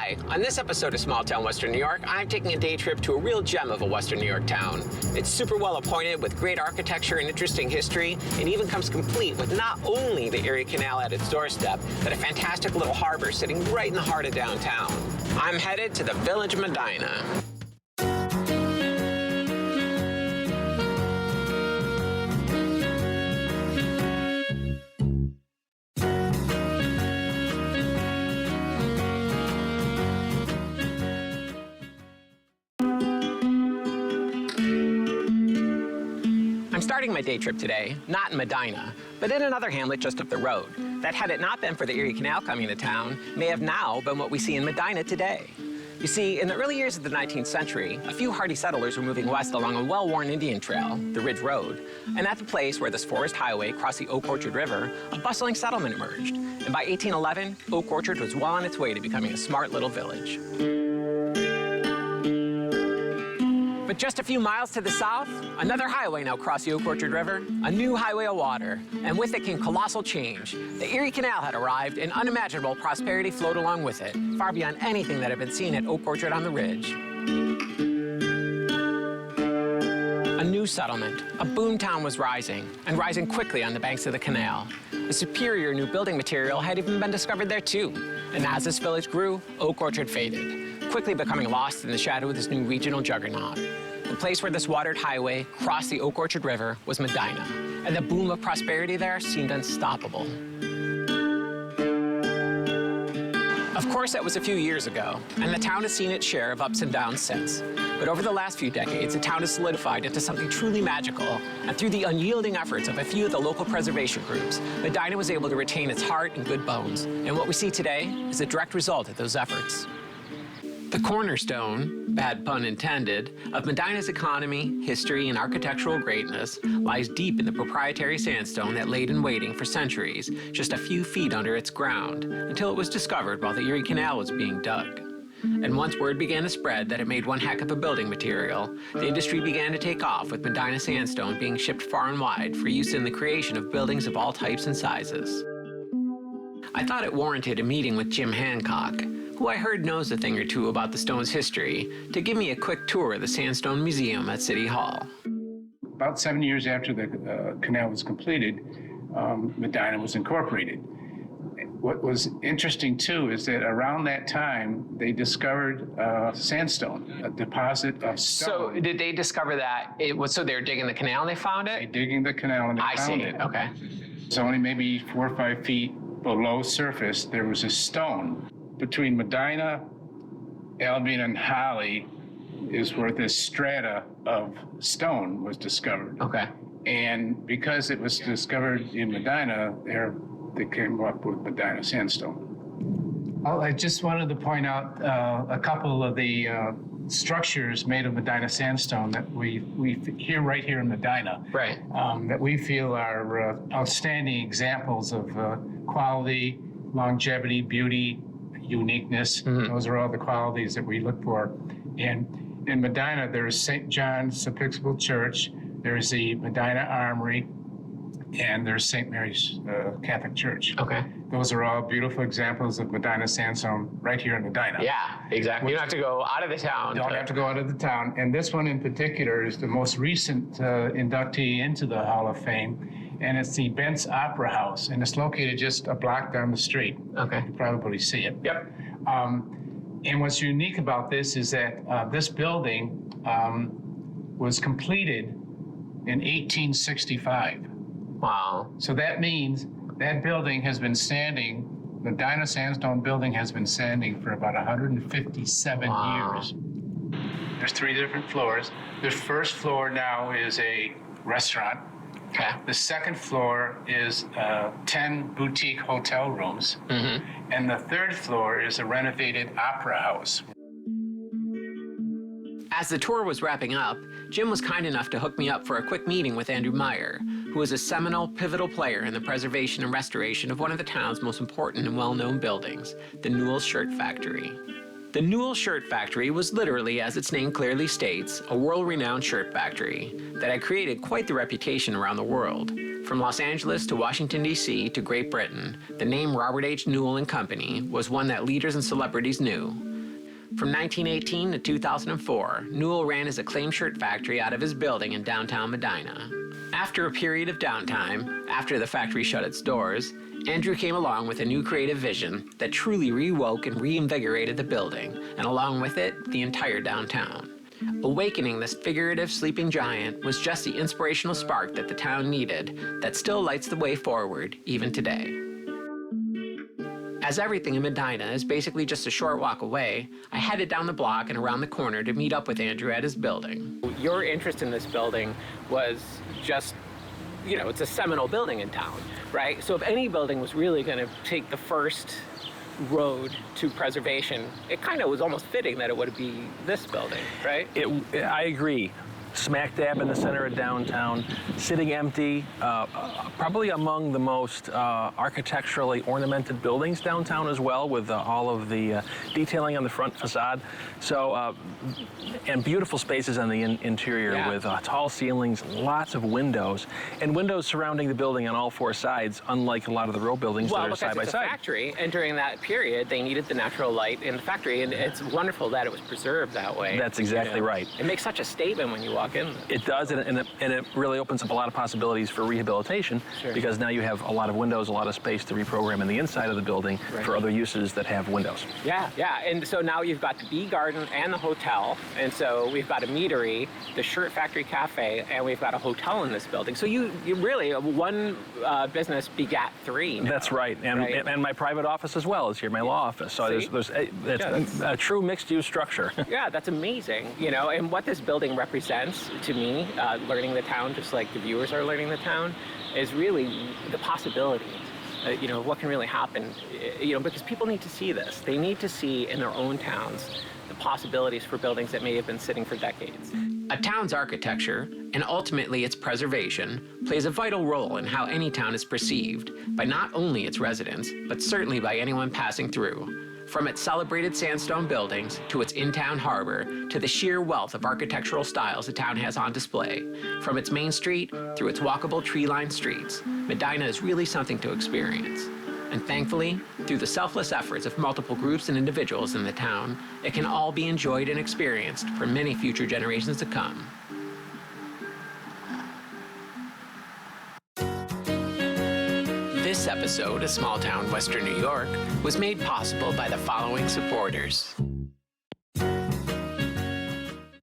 Hi, on this episode of Small Town Western New York, I'm taking a day trip to a real gem of a Western New York town. It's super well appointed with great architecture and interesting history, and even comes complete with not only the Erie Canal at its doorstep, but a fantastic little harbor sitting right in the heart of downtown. I'm headed to the village of Medina. I'm starting my day trip today, not in Medina, but in another hamlet just up the road, that had it not been for the Erie Canal coming to town, may have now been what we see in Medina today. You see, in the early years of the 19th century, a few hardy settlers were moving west along a well-worn Indian trail, the Ridge Road, and at the place where this forest highway crossed the Oak Orchard River, a bustling settlement emerged. And by 1811, Oak Orchard was well on its way to becoming a smart little village. But just a few miles to the south, another highway now crossed the Oak Orchard River, a new highway of water, and with it came colossal change. The Erie Canal had arrived, and unimaginable prosperity flowed along with it, far beyond anything that had been seen at Oak Orchard on the Ridge. A new settlement, a boom town was rising, and rising quickly on the banks of the canal. A superior new building material had even been discovered there too, and as this village grew, Oak Orchard faded, quickly becoming lost in the shadow of this new regional juggernaut. The place where this watered highway crossed the Oak Orchard River was Medina, and the boom of prosperity there seemed unstoppable. Of course, that was a few years ago, and the town has seen its share of ups and downs since. But over the last few decades, the town has solidified into something truly magical, and through the unyielding efforts of a few of the local preservation groups, Medina was able to retain its heart and good bones. And what we see today is a direct result of those efforts. The cornerstone, bad pun intended, of Medina's economy, history, and architectural greatness lies deep in the proprietary sandstone that laid in waiting for centuries, just a few feet under its ground, until it was discovered while the Erie Canal was being dug. And once word began to spread that it made one heck of a building material, the industry began to take off, with Medina sandstone being shipped far and wide for use in the creation of buildings of all types and sizes. I thought it warranted a meeting with Jim Hancock, who I heard knows a thing or two about the stone's history, to give me a quick tour of the Sandstone Museum at City Hall. About 7 years after the canal was completed, Medina was incorporated. What was interesting, too, is that around that time, they discovered sandstone, a deposit of stone. So did they discover that so they were digging the canal and they found it? They digging the canal and they found it. Okay. It's only maybe 4 or 5 feet below surface, there was a stone. Between Medina, Albion, and Holly is where this strata of stone was discovered. Okay. And because it was discovered in Medina, they came up with Medina sandstone. I just wanted to point out a couple of the structures made of Medina sandstone that we hear right here in Medina. Right. That we feel are outstanding examples of quality, longevity, beauty, uniqueness. Mm-hmm. Those are all the qualities that we look for. And in Medina, there's St. John's Episcopal Church, there's the Medina Armory, and there's St. Mary's Catholic Church. Okay. Those are all beautiful examples of Medina sandstone right here in Medina. Yeah, exactly. You don't have to go out of the town. Don't have to go out of the town. And this one in particular is the most recent inductee into the Hall of Fame, and it's the Bent's Opera House, and it's located just a block down the street. Okay. You probably see it. Yep. And what's unique about this is that this building was completed in 1865. Wow. So that means that building has been standing, the Medina Sandstone building has been standing for about 157 years. There's 3 different floors. The first floor now is a restaurant. Okay. The second floor is 10 boutique hotel rooms. Mm-hmm. And the third floor is a renovated opera house. As the tour was wrapping up, Jim was kind enough to hook me up for a quick meeting with Andrew Meyer, who is a seminal, pivotal player in the preservation and restoration of one of the town's most important and well-known buildings, the Newell Shirt Factory. The Newell Shirt Factory was literally, as its name clearly states, a world-renowned shirt factory that had created quite the reputation around the world. From Los Angeles to Washington, D.C. to Great Britain, the name Robert H. Newell and Company was one that leaders and celebrities knew. From 1918 to 2004, Newell ran his acclaimed shirt factory out of his building in downtown Medina. After a period of downtime, after the factory shut its doors, Andrew came along with a new creative vision that truly rewoke and reinvigorated the building, and along with it, the entire downtown. Awakening this figurative sleeping giant was just the inspirational spark that the town needed that still lights the way forward even today. As everything in Medina is basically just a short walk away, I headed down the block and around the corner to meet up with Andrew at his building. Your interest in this building was just, it's a seminal building in town, right? So if any building was really going to take the first road to preservation, it kind of was almost fitting that it would be this building, right? I agree. Smack dab in the center of downtown, sitting empty, probably among the most architecturally ornamented buildings downtown as well, with all of the detailing on the front facade. So, and beautiful spaces on the interior with tall ceilings, lots of windows, and windows surrounding the building on all four sides, unlike a lot of the row buildings that are side by side. Well, because it's a factory, and during that period, they needed the natural light in the factory, and it's wonderful that it was preserved that way. That's exactly right. It makes such a statement when you walk in. It does, and it really opens up a lot of possibilities for rehabilitation, because now you have a lot of windows, a lot of space to reprogram in the inside of the building for other uses that have windows. Yeah, and so now you've got the bee garden and the hotel, and so we've got a meadery, the shirt factory cafe, and we've got a hotel in this building. So you really, one business begat three now. That's right, and my private office as well is here, my law office. So it's a true mixed-use structure. Yeah, that's amazing, and what this building represents to me, learning the town, just like the viewers are learning the town, is really the possibilities. What can really happen, because people need to see this. They need to see in their own towns the possibilities for buildings that may have been sitting for decades. A town's architecture, and ultimately its preservation, plays a vital role in how any town is perceived by not only its residents, but certainly by anyone passing through. From its celebrated sandstone buildings, to its in-town harbor, to the sheer wealth of architectural styles the town has on display. From its main street, through its walkable tree-lined streets, Medina is really something to experience. And thankfully, through the selfless efforts of multiple groups and individuals in the town, it can all be enjoyed and experienced for many future generations to come. This episode of Small Town Western New York was made possible by the following supporters.